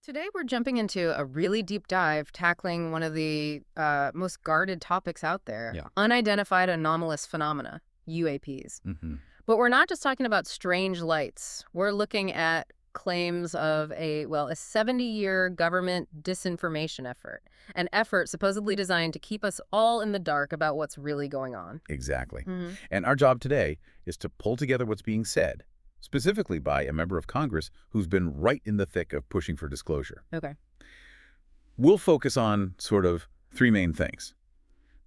Today, we're jumping into a really deep dive tackling one of the most guarded topics out there, Yeah. unidentified anomalous phenomena, UAPs. hmm But we're not just talking about strange lights. We're looking at claims of a 70-year government disinformation effort, an effort supposedly designed to keep us all in the dark about what's really going on. Exactly. hmm And our job today is to pull together what's being said, specifically by a member of Congress who's been right in the thick of pushing for disclosure. Okay. We'll focus on sort of three main things: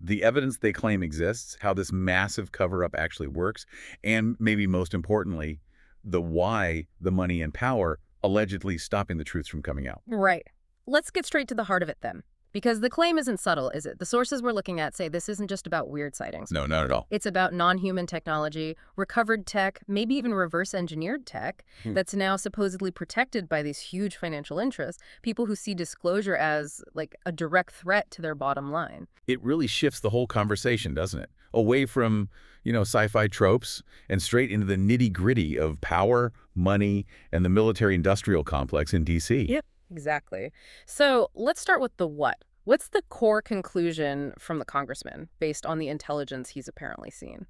the evidence they claim exists, how this massive cover-up actually works, and maybe most importantly, the why the money and power allegedly stopping the truth from coming out. Right. Let's get straight to the heart of it then. Because the claim isn't subtle, is it? The sources we're looking at say this isn't just about weird sightings. No, not at all. It's about non-human technology, recovered tech, maybe even reverse-engineered tech that's now supposedly protected by these huge financial interests, people who see disclosure as like a direct threat to their bottom line. It really shifts the whole conversation, doesn't it? Away from, sci-fi tropes and straight into the nitty-gritty of power, money, and the military-industrial complex in D.C. Yep. Exactly. So let's start with the what. What's the core conclusion from the congressman based on the intelligence he's apparently seen?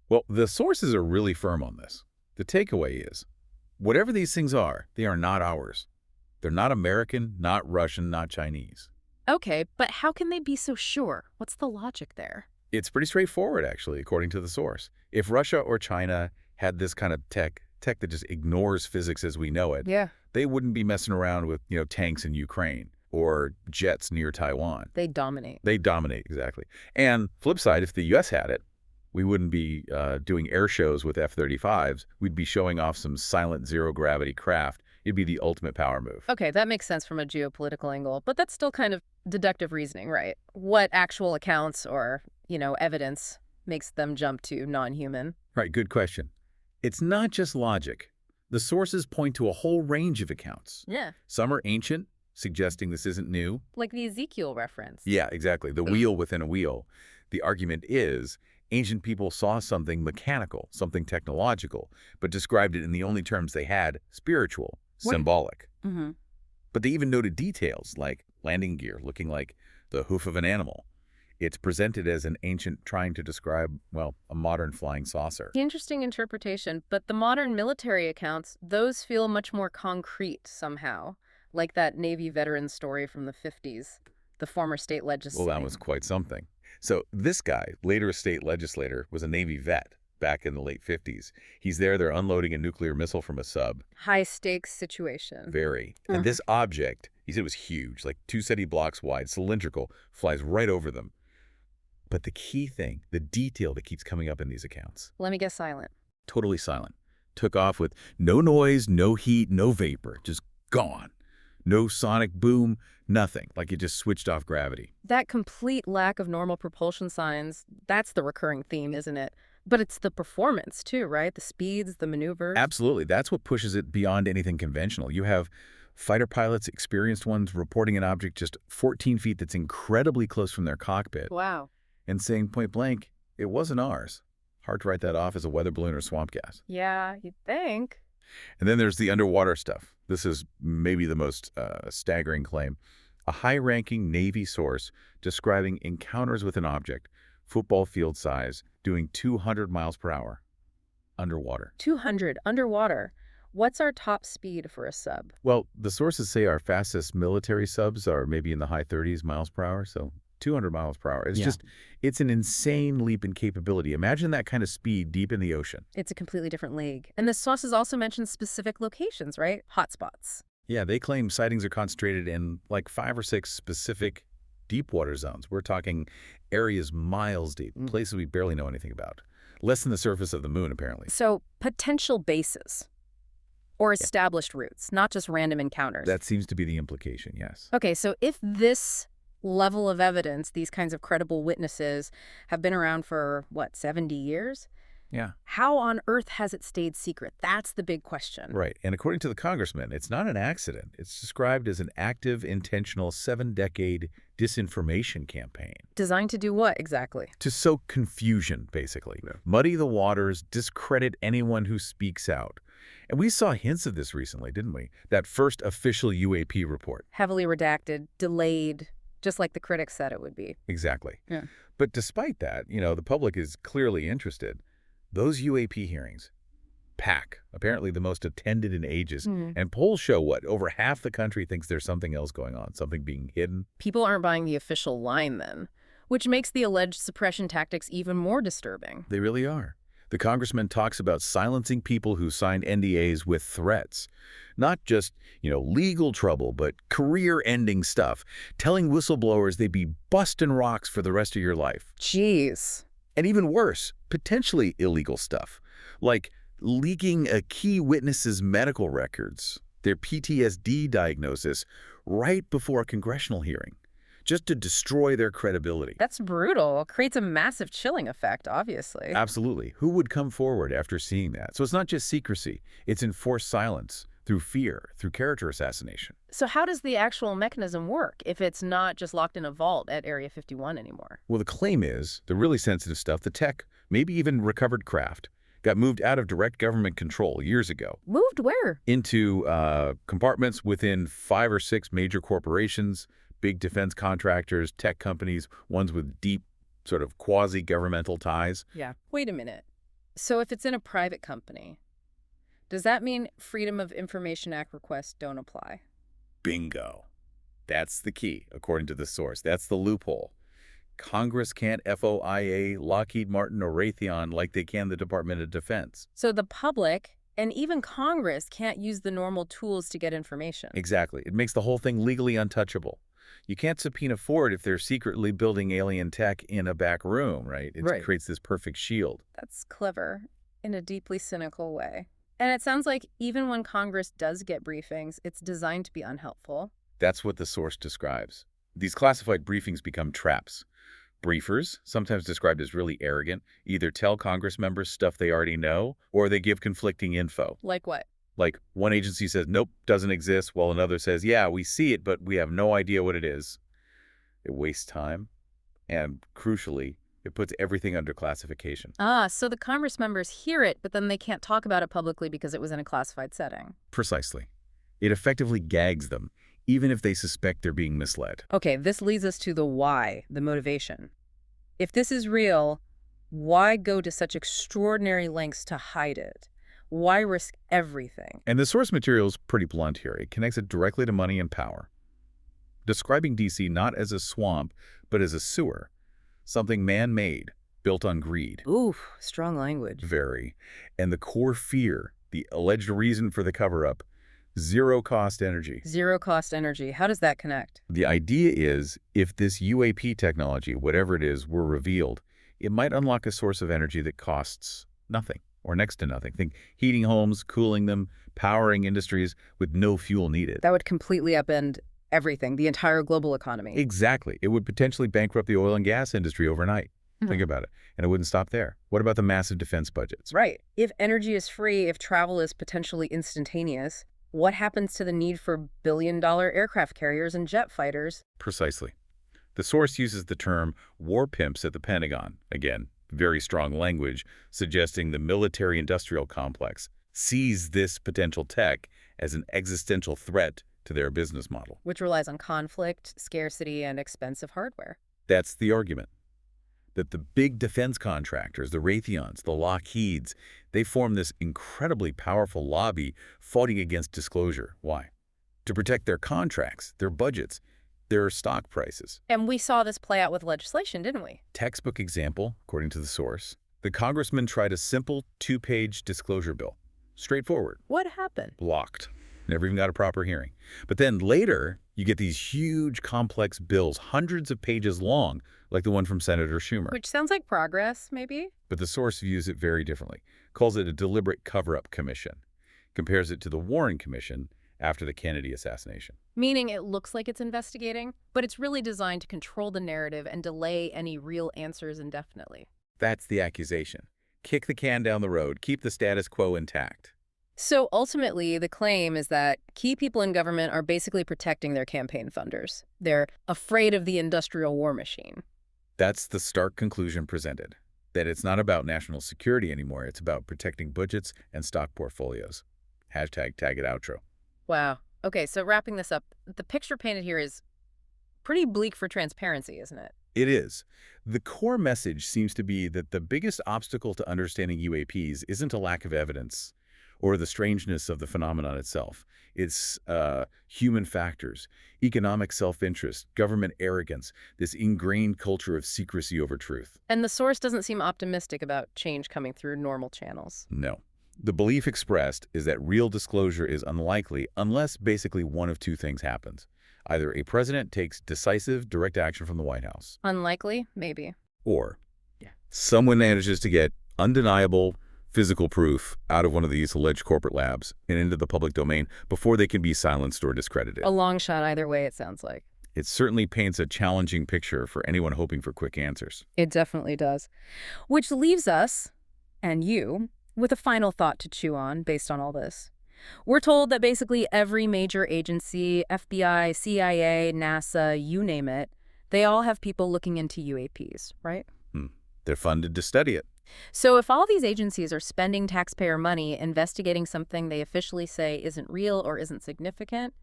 Well, the sources are really firm on this. The takeaway is, whatever these things are, they are not ours. They're not American, not Russian, not Chinese. Okay, but how can they be so sure? What's the logic there? It's pretty straightforward, actually, according to the source. If Russia or China had this kind of tech that just ignores physics as we know it, Yeah. they wouldn't be messing around with, tanks in Ukraine or jets near Taiwan. They dominate. They dominate, exactly. And flip side, if the U.S. had it, we wouldn't be doing air shows with F-35s. We'd be showing off some silent zero-gravity craft. It'd be the ultimate power move. Okay, that makes sense from a geopolitical angle, but that's still kind of deductive reasoning, right? What actual accounts or, evidence makes them jump to non-human? Right, good question. It's not just logic. The sources point to a whole range of accounts. Yeah. Some are ancient, suggesting this isn't new. Like the Ezekiel reference. Yeah, exactly. The wheel within a wheel. The argument is ancient people saw something mechanical, something technological, but described it in the only terms they had: spiritual, symbolic. Mm-hmm. But they even noted details like landing gear looking like the hoof of an animal. It's presented as an ancient trying to describe, well, a modern flying saucer. Interesting interpretation, but the modern military accounts, those feel much more concrete somehow, like that Navy veteran story from the 50s, the former state legislator. Well, that was quite something. So this guy, later a state legislator, was a Navy vet back in the late 50s. He's there, they're unloading a nuclear missile from a sub. High-stakes situation. Very. And this object, he said, was huge, like 2 city blocks wide, cylindrical, flies right over them. But the key thing, the detail that keeps coming up in these accounts, Let me guess, silent. totally silent. Took off with no noise, no heat, no vapor, just gone. No sonic boom, nothing, like it just switched off gravity. That complete lack of normal propulsion signs, that's the recurring theme, isn't it? But it's the performance, too, right? The speeds, the maneuvers. Absolutely. That's what pushes it beyond anything conventional. You have fighter pilots, experienced ones, reporting an object just 14 feet that's incredibly close from their cockpit Wow. and saying point blank, it wasn't ours. Hard to write that off as a weather balloon or swamp gas. Yeah, you'd think. And then there's the underwater stuff. This is maybe the most staggering claim. A high-ranking Navy source describing encounters with an object, football field size, doing 200 miles per hour underwater. 200 underwater. What's our top speed for a sub? Well, the sources say our fastest military subs are maybe in the high 30s miles per hour, so 200 miles per hour. It's an insane leap in capability. Imagine that kind of speed deep in the ocean. It's a completely different league. And the sources also mention specific locations, right? Hotspots. Yeah, they claim sightings are concentrated in like 5 or 6 specific deep water zones. We're talking areas miles deep, places we barely know anything about. Less than the surface of the moon, apparently. So potential bases or established routes, not just random encounters. That seems to be the implication, yes. Okay, so if this level of evidence, these kinds of credible witnesses, have been around for, 70 years? Yeah. How on earth has it stayed secret? That's the big question. Right. And according to the congressman, it's not an accident. It's described as an active, intentional 7-decade disinformation campaign. Designed to do what exactly? To sow confusion, basically. Muddy the waters, discredit anyone who speaks out. And we saw hints of this recently, didn't we? That first official UAP report. Heavily redacted, delayed, just like the critics said it would be. Exactly. Yeah. But despite that, the public is clearly interested. Those UAP hearings pack, apparently the most attended in ages. And polls show what? Over half the country thinks there's something else going on, something being hidden. People aren't buying the official line then, which makes the alleged suppression tactics even more disturbing. They really are. The congressman talks about silencing people who signed NDAs with threats. Not just, legal trouble, but career-ending stuff. Telling whistleblowers they'd be busting rocks for the rest of your life. Jeez. And even worse, potentially illegal stuff. Like leaking a key witness's medical records, their PTSD diagnosis, right before a congressional hearing, just to destroy their credibility. That's brutal. Creates a massive chilling effect, obviously. Absolutely. Who would come forward after seeing that? So it's not just secrecy. It's enforced silence through fear, through character assassination. So how does the actual mechanism work if it's not just locked in a vault at Area 51 anymore? Well, the claim is the really sensitive stuff, the tech, maybe even recovered craft, got moved out of direct government control years ago. Moved where? Into compartments within 5 or 6 major corporations, big defense contractors, tech companies, ones with deep sort of quasi-governmental ties. Yeah. Wait a minute. So if it's in a private company, does that mean Freedom of Information Act requests don't apply? Bingo. That's the key, according to the source. That's the loophole. Congress can't FOIA Lockheed Martin or Raytheon like they can the Department of Defense. So the public and even Congress can't use the normal tools to get information. Exactly. It makes the whole thing legally untouchable. You can't subpoena Ford if they're secretly building alien tech in a back room, right? It creates this perfect shield. That's clever in a deeply cynical way. And it sounds like even when Congress does get briefings, it's designed to be unhelpful. That's what the source describes. These classified briefings become traps. Briefers, sometimes described as really arrogant, either tell Congress members stuff they already know, or they give conflicting info. Like what? Like one agency says, nope, doesn't exist, while another says, yeah, we see it, but we have no idea what it is. It wastes time, and crucially, it puts everything under classification. So the Congress members hear it, but then they can't talk about it publicly because it was in a classified setting. Precisely. It effectively gags them, even if they suspect they're being misled. Okay, this leads us to the why, the motivation. If this is real, why go to such extraordinary lengths to hide it? Why risk everything? And the source material is pretty blunt here. It connects it directly to money and power, describing D.C. not as a swamp, but as a sewer, something man-made, built on greed. Ooh, strong language. Very. And the core fear, the alleged reason for the cover-up, zero-cost energy. Zero-cost energy. How does that connect? The idea is, if this UAP technology, whatever it is, were revealed, it might unlock a source of energy that costs nothing, or next to nothing. Think heating homes, cooling them, powering industries with no fuel needed. That would completely upend everything, the entire global economy. Exactly. It would potentially bankrupt the oil and gas industry overnight. Think about it. And it wouldn't stop there. What about the massive defense budgets? Right. If energy is free, if travel is potentially instantaneous, what happens to the need for billion-dollar aircraft carriers and jet fighters? Precisely. The source uses the term war pimps at the Pentagon. Again, very strong language, suggesting the military-industrial complex sees this potential tech as an existential threat to their business model. Which relies on conflict, scarcity, and expensive hardware. That's the argument. That the big defense contractors, the Raytheons, the Lockheeds, they form this incredibly powerful lobby fighting against disclosure. Why? To protect their contracts, their budgets, their stock prices. And we saw this play out with legislation, didn't we? Textbook example, according to the source. The congressman tried a simple 2-page disclosure bill. Straightforward. What happened? Blocked. Never even got a proper hearing. But then later, you get these huge, complex bills, hundreds of pages long, like the one from Senator Schumer. Which sounds like progress, maybe? But the source views it very differently, calls it a deliberate cover-up commission, compares it to the Warren Commission after the Kennedy assassination. Meaning it looks like it's investigating, but it's really designed to control the narrative and delay any real answers indefinitely. That's the accusation. Kick the can down the road, keep the status quo intact. So ultimately, the claim is that key people in government are basically protecting their campaign funders. They're afraid of the industrial war machine. That's the stark conclusion presented, that it's not about national security anymore. It's about protecting budgets and stock portfolios. Hashtag tag it outro. Wow. Okay, so wrapping this up, the picture painted here is pretty bleak for transparency, isn't it? It is. The core message seems to be that the biggest obstacle to understanding UAPs isn't a lack of evidence or the strangeness of the phenomenon itself. It's human factors, economic self-interest, government arrogance, this ingrained culture of secrecy over truth. And the source doesn't seem optimistic about change coming through normal channels. No. The belief expressed is that real disclosure is unlikely unless basically one of two things happens. Either a president takes decisive, direct action from the White House, Unlikely? Maybe. or someone manages to get undeniable physical proof out of one of these alleged corporate labs and into the public domain before they can be silenced or discredited. A long shot either way, it sounds like. It certainly paints a challenging picture for anyone hoping for quick answers. It definitely does. Which leaves us, and you, with a final thought to chew on based on all this. We're told that basically every major agency, FBI, CIA, NASA, you name it, they all have people looking into UAPs, right? They're funded to study it. So if all these agencies are spending taxpayer money investigating something they officially say isn't real or isn't significant,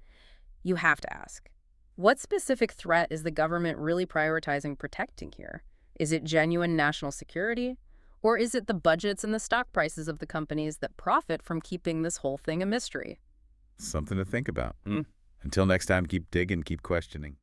you have to ask, what specific threat is the government really prioritizing protecting here? Is it genuine national security? Or is it the budgets and the stock prices of the companies that profit from keeping this whole thing a mystery? Something to think about. Until next time, keep digging, keep questioning.